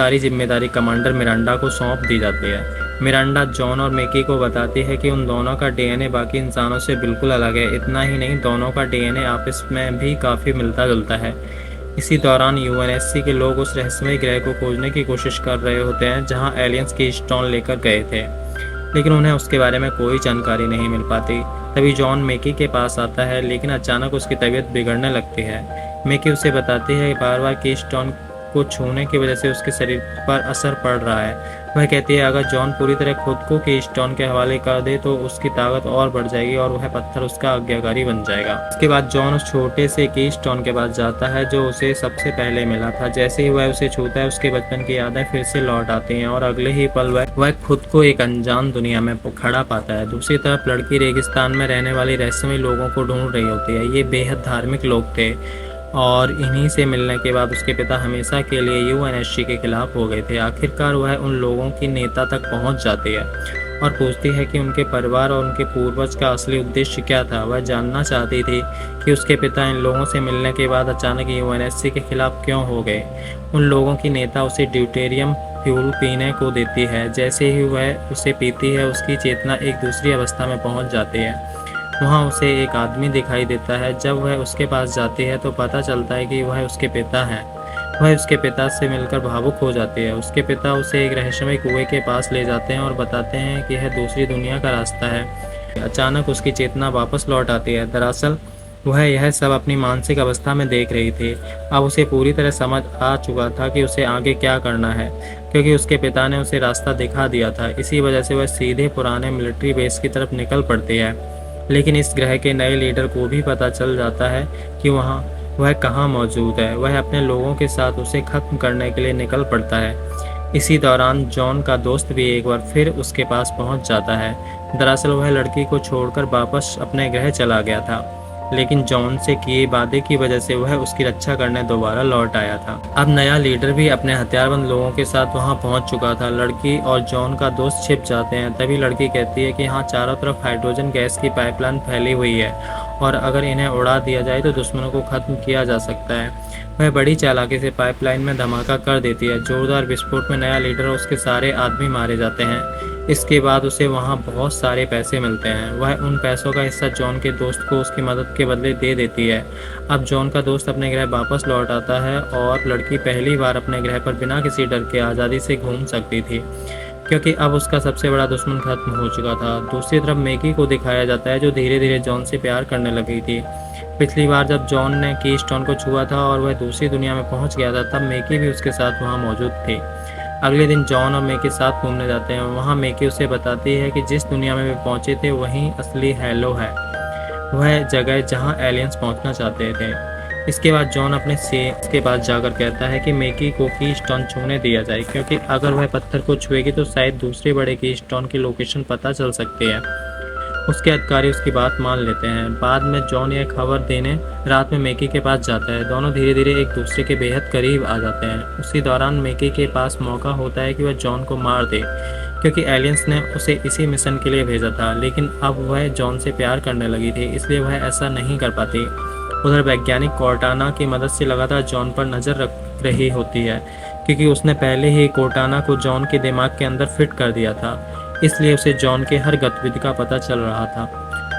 सारी जिम्मेदारी commander Miranda को सौंप दी जाती है। मिरांडा जॉन और मैकी को बताती है कि उन दोनों का डीएनए बाकी इंसानों से बिल्कुल अलग है। इतना ही नहीं, दोनों का डीएनए आपस में भी काफ़ी मिलता जुलता है। इसी दौरान यूएनएससी के लोग उस रहस्यमय ग्रह को खोजने की कोशिश कर रहे होते हैं जहां एलियंस की स्टोन लेकर गए थे, लेकिन उन्हें उसके बारे में कोई जानकारी नहीं मिल पाती। तभी जॉन मैकी के पास आता है, लेकिन अचानक उसकी तबीयत बिगड़ने लगती है। मैकी उसे बताती है कि बार बार की स्टोन को छूने की वजह से उसके शरीर पर असर पड़ रहा है। वह कहती है अगर जॉन पूरी तरह खुद को की स्टोन के हवाले कर दे तो उसकी ताकत और बढ़ जाएगी और वह पत्थर उसका आज्ञाकारी बन जाएगा। इसके बाद जॉन उस छोटे से की स्टोन के पास जाता है जो उसे सबसे पहले मिला था। जैसे ही वह उसे छूता है, उसके बचपन की यादें फिर से लौट आती हैं और अगले ही पल वह खुद को एक अनजान दुनिया में खड़ा पाता है। दूसरी तरफ लड़की रेगिस्तान में रहने वाली रहस्यमय लोगों को ढूंढ रही होती है। ये बेहद धार्मिक लोग थे और इन्हीं से मिलने के बाद उसके पिता हमेशा के लिए यूएनएससी के खिलाफ हो गए थे। आखिरकार वह उन लोगों की नेता तक पहुंच जाती है और पूछती है कि उनके परिवार और उनके पूर्वज का असली उद्देश्य क्या था। वह जानना चाहती थी कि उसके पिता इन लोगों से मिलने के बाद अचानक यूएनएससी के खिलाफ क्यों हो गए। उन लोगों की नेता उसे ड्यूटेरियम फ्यूल पीने को देती है। जैसे ही वह उसे पीती है, उसकी चेतना एक दूसरी अवस्था में पहुंच जाती है। वहाँ उसे एक आदमी दिखाई देता है। जब वह उसके पास जाती है तो पता चलता है कि वह उसके पिता हैं। वह उसके पिता से मिलकर भावुक हो जाती है। उसके पिता उसे एक रहस्यमय कुएं के पास ले जाते हैं और बताते हैं कि यह दूसरी दुनिया का रास्ता है। अचानक उसकी चेतना वापस लौट आती है। दरअसल वह यह सब अपनी मानसिक अवस्था में देख रही थी। अब उसे पूरी तरह समझ आ चुका था कि उसे आगे क्या करना है, क्योंकि उसके पिता ने उसे रास्ता दिखा दिया था। इसी वजह से वह सीधे पुराने मिलिट्री बेस की तरफ निकल पड़ती है। लेकिन इस ग्रह के नए लीडर को भी पता चल जाता है कि वह कहाँ मौजूद है। वह अपने लोगों के साथ उसे खत्म करने के लिए निकल पड़ता है। इसी दौरान जॉन का दोस्त भी एक बार फिर उसके पास पहुंच जाता है। दरअसल वह लड़की को छोड़कर वापस अपने ग्रह चला गया था, लेकिन जॉन से किए वादे की वजह से वह उसकी रक्षा करने दोबारा लौट आया था। अब नया लीडर भी अपने हथियारबंद लोगों के साथ वहां पहुंच चुका था। लड़की और जॉन का दोस्त छिप जाते हैं। तभी लड़की कहती है कि यहाँ चारों तरफ हाइड्रोजन गैस की पाइपलाइन फैली हुई है और अगर इन्हें उड़ा दिया जाए तो दुश्मनों को खत्म किया जा सकता है। वह बड़ी चालाकी से पाइपलाइन में धमाका कर देती है। जोरदार विस्फोट में नया लीडर और उसके सारे आदमी मारे जाते हैं। इसके बाद उसे वहां बहुत सारे पैसे मिलते हैं। वह उन पैसों का हिस्सा जॉन के दोस्त को उसकी मदद के बदले दे देती है। अब जॉन का दोस्त अपने ग्रह वापस लौट आता है और लड़की पहली बार अपने ग्रह पर बिना किसी डर के आज़ादी से घूम सकती थी, क्योंकि अब उसका सबसे बड़ा दुश्मन खत्म हो चुका था। दूसरी तरफ मैकी को दिखाया जाता है जो धीरे धीरे जॉन से प्यार करने लगी थी। पिछली बार जब जॉन ने की स्टोन को छुआ था और वह दूसरी दुनिया में पहुंच गया था, तब मैकी भी उसके साथ वहां मौजूद थी। अगले दिन जॉन और मैकी साथ घूमने जाते हैं। वहां मैकी उसे बताती है कि जिस दुनिया में वे पहुंचे थे वहीं असली हेलो है, वह जगह जहां एलियंस पहुंचना चाहते थे। इसके बाद जॉन अपने सेठ के पास जाकर कहता है कि मैकी को की स्टोन छूने दिया जाए, क्योंकि अगर वह पत्थर को छुएगी तो शायद दूसरे बड़े की स्टोन की लोकेशन पता चल सकती है। उसके अधिकारी उसकी बात मान लेते हैं। बाद में जॉन यह खबर देने रात में मैकी के पास जाता है। दोनों धीरे धीरे एक दूसरे के बेहद करीब आ जाते हैं। उसी दौरान मैकी के पास मौका होता है कि वह जॉन को मार दे, क्योंकि एलियंस ने उसे इसी मिशन के लिए भेजा था। लेकिन अब वह जॉन से प्यार करने लगी थी, इसलिए वह ऐसा नहीं कर पाती। उधर वैज्ञानिक कोर्टाना की मदद से लगातार जॉन पर नज़र रख रही होती है, क्योंकि उसने पहले ही कोर्टाना को जॉन के दिमाग के अंदर फिट कर दिया था, इसलिए उसे जॉन के हर गतिविधि का पता चल रहा था।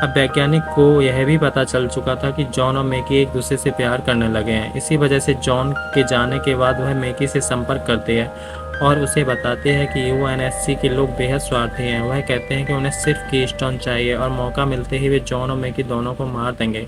अब वैज्ञानिक को यह भी पता चल चुका था कि जॉन और मैकी एक दूसरे से प्यार करने लगे हैं। इसी वजह से जॉन के जाने के बाद वह मैकी से संपर्क करते हैं और उसे बताते हैं कि यूएनएससी के लोग बेहद स्वार्थी हैं। वह कहते हैं कि उन्हें सिर्फ कीस्टोन चाहिए और मौका मिलते ही वे जॉन और मैकी दोनों को मार देंगे।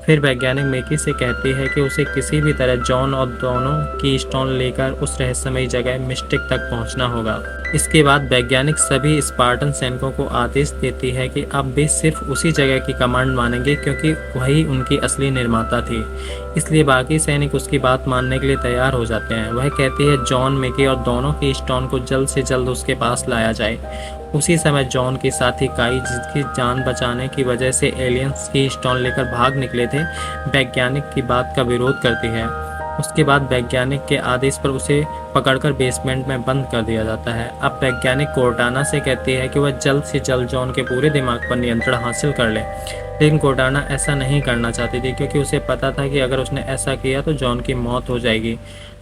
फिर वैज्ञानिक मैकी से कहती है कि उसे किसी भी तरह जॉन और दोनों की स्टोन लेकर उस रहस्यमयी जगह मिस्टिक तक पहुंचना होगा। इसके बाद वैज्ञानिक सभी स्पार्टन सैनिकों को आदेश देती है कि अब वे सिर्फ उसी जगह की कमांड मानेंगे, क्योंकि वही उनकी असली निर्माता थी। इसलिए बाकी सैनिक उसकी बात मानने के लिए तैयार हो जाते हैं। वह कहती है जॉन, मैकी और दोनों की स्टोन को जल्द से जल्द उसके पास लाया जाए। उसी समय जॉन के साथी काई, जिसकी जान बचाने की वजह से एलियंस की स्टोन लेकर भाग निकले थे, वैज्ञानिक की बात का विरोध करती है। उसके बाद वैज्ञानिक के आदेश पर उसे पकड़कर बेसमेंट में बंद कर दिया जाता है। अब वैज्ञानिक कोर्टाना से कहती है कि वह जल्द से जल्द जॉन के पूरे दिमाग पर नियंत्रण हासिल कर ले, लेकिन कोर्टाना ऐसा नहीं करना चाहती थी, क्योंकि उसे पता था कि अगर उसने ऐसा किया तो जॉन की मौत हो जाएगी।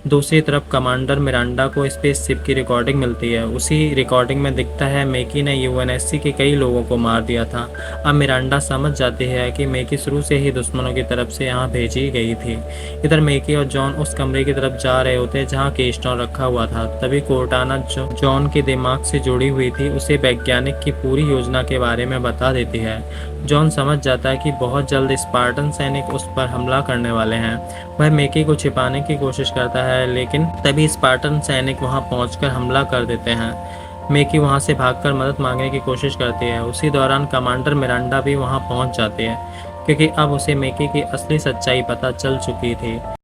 दूसरी तरफ कमांडर मिरांडा को स्पेसशिप की रिकॉर्डिंग मिलती है। उसी रिकॉर्डिंग में दिखता है मैकी ने यूएनएससी के कई लोगों को मार दिया था। अब मिरांडा समझ जाती है कि मैकी शुरू से ही दुश्मनों की तरफ से यहाँ भेजी गई थी। इधर मैकी और जॉन उस कमरे की तरफ जा रहे होते जहाँ केस्टोन रखा हुआ था। तभी कोर्टाना जो जॉन के दिमाग से जुड़ी हुई थी उसे वैज्ञानिक की पूरी योजना के बारे में बता देती है। जॉन समझ जाता है कि बहुत जल्द स्पार्टन सैनिक उस पर हमला करने वाले हैं। वह मैकी को छिपाने की कोशिश करता है, लेकिन तभी स्पार्टन सैनिक वहां पहुंचकर हमला कर देते हैं। मैकी वहां से भागकर मदद मांगने की कोशिश करती है। उसी दौरान कमांडर मिरांडा भी वहां पहुंच जाती है, क्योंकि अब उसे मैकी की असली सच्चाई पता चल चुकी थी।